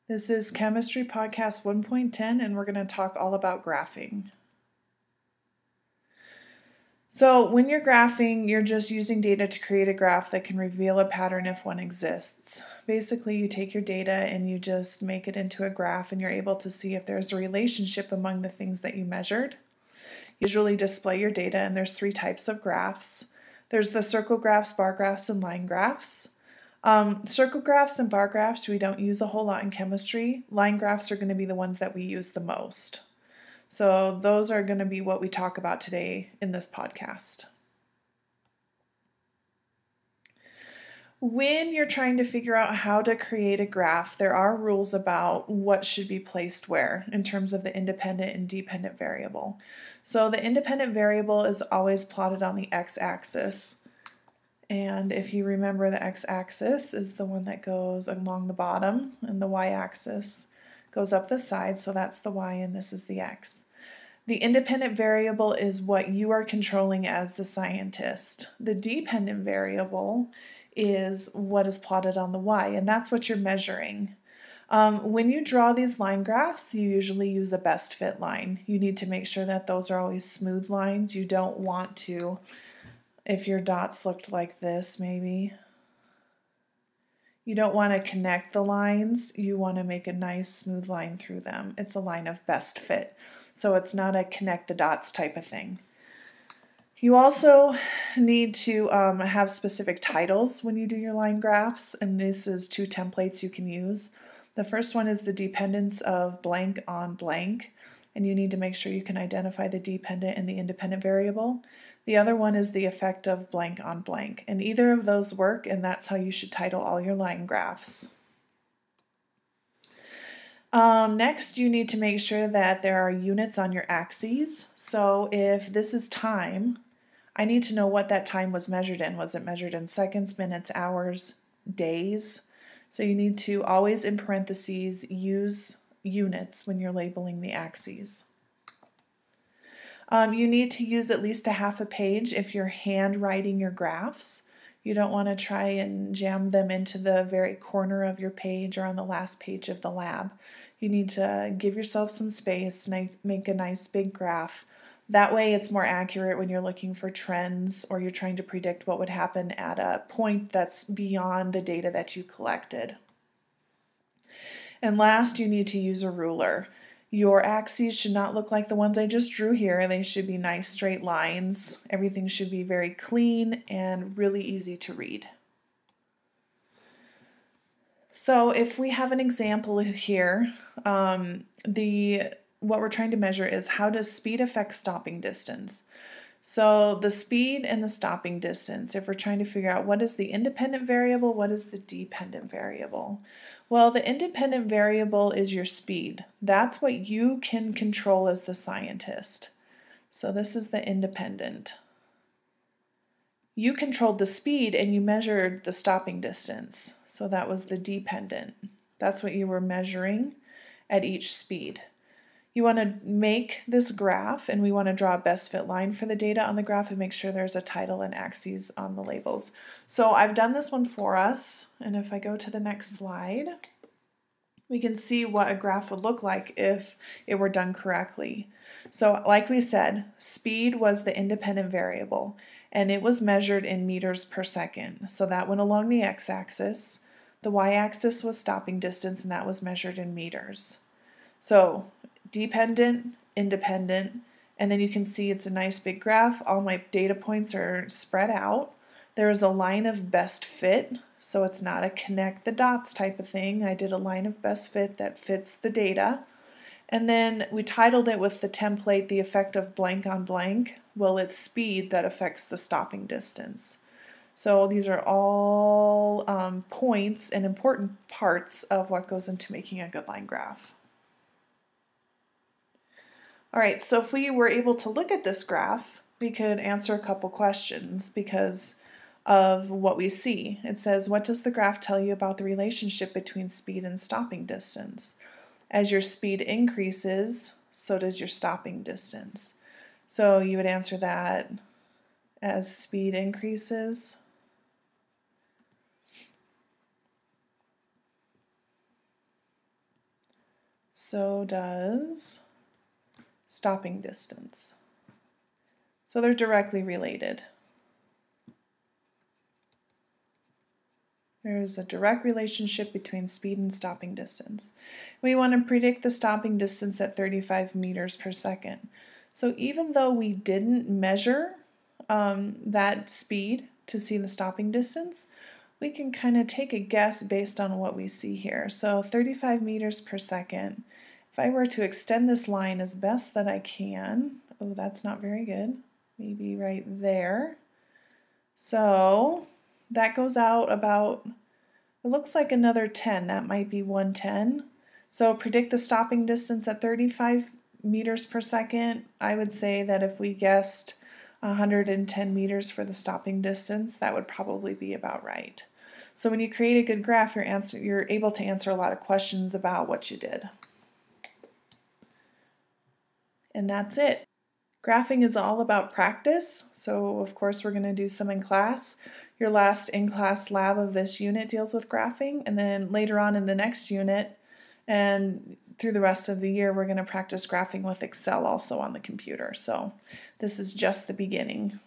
This is Chemistry Podcast 1.10, and we're going to talk all about graphing. So when you're graphing, you're just using data to create a graph that can reveal a pattern if one exists. Basically, you take your data and you just make it into a graph, and you're able to see if there's a relationship among the things that you measured. Usually display your data, and there's 3 types of graphs. There's the circle graphs, bar graphs, and line graphs. Circle graphs and bar graphs we don't use a whole lot in chemistry. Line graphs are going to be the ones that we use the most. So those are going to be what we talk about today in this podcast. When you're trying to figure out how to create a graph, there are rules about what should be placed where in terms of the independent and dependent variable. So the independent variable is always plotted on the x-axis. And if you remember, the x-axis is the one that goes along the bottom, and the y-axis goes up the side, so that's the y and this is the x. The independent variable is what you are controlling as the scientist. The dependent variable is what is plotted on the y, and that's what you're measuring. When you draw these line graphs, you usually use a best fit line. You need to make sure that those are always smooth lines. You don't want to, if your dots looked like this maybe, you don't want to connect the lines. You want to make a nice smooth line through them. It's a line of best fit. So it's not a connect the dots type of thing. You also need to have specific titles when you do your line graphs, and this is 2 templates you can use. The first one is the dependence of blank on blank, and you need to make sure you can identify the dependent and the independent variable. The other one is the effect of blank on blank, and either of those work, and that's how you should title all your line graphs. Next, you need to make sure that there are units on your axes. So if this is time, I need to know what that time was measured in. Was it measured in seconds, minutes, hours, days? So you need to always, in parentheses, use units when you're labeling the axes. You need to use at least a half a page if you're handwriting your graphs. You don't want to try and jam them into the very corner of your page or on the last page of the lab. You need to give yourself some space and make a nice big graph. That way it's more accurate when you're looking for trends or you're trying to predict what would happen at a point that's beyond the data that you collected. And last, you need to use a ruler. Your axes should not look like the ones I just drew here. They should be nice straight lines. Everything should be very clean and really easy to read. So if we have an example here, what we're trying to measure is how does speed affect stopping distance. So the speed and the stopping distance, if we're trying to figure out what is the independent variable, what is the dependent variable. Well, the independent variable is your speed. That's what you can control as the scientist. So this is the independent. You controlled the speed and you measured the stopping distance. So that was the dependent. That's what you were measuring at each speed. You want to make this graph, and we want to draw a best fit line for the data on the graph and make sure there's a title and axes on the labels. So I've done this one for us, and if I go to the next slide, we can see what a graph would look like if it were done correctly. So like we said, speed was the independent variable, and it was measured in meters per second. So that went along the x-axis. The y-axis was stopping distance, and that was measured in meters. So dependent, independent, and then you can see it's a nice big graph. All my data points are spread out. There is a line of best fit, so it's not a connect the dots type of thing. I did a line of best fit that fits the data. And then we titled it with the template, the effect of blank on blank. Well, it's speed that affects the stopping distance. So these are all points and important parts of what goes into making a good line graph. All right, so if we were able to look at this graph, we could answer a couple questions because of what we see. It says, what does the graph tell you about the relationship between speed and stopping distance? As your speed increases, so does your stopping distance. So you would answer that as speed increases. so does stopping distance. So they're directly related. There's a direct relationship between speed and stopping distance. We want to predict the stopping distance at 35 meters per second. So even though we didn't measure that speed to see the stopping distance, we can kind of take a guess based on what we see here. So 35 meters per second. If I were to extend this line as best that I can, oh, that's not very good. Maybe right there. So that goes out about, it looks like another 10. That might be 110. So predict the stopping distance at 35 meters per second. I would say that if we guessed 110 meters for the stopping distance, that would probably be about right. So when you create a good graph, you're able to answer a lot of questions about what you did. And that's it. Graphing is all about practice, so of course we're going to do some in class. Your last in-class lab of this unit deals with graphing, and then later on in the next unit and through the rest of the year we're going to practice graphing with Excel also on the computer. So this is just the beginning.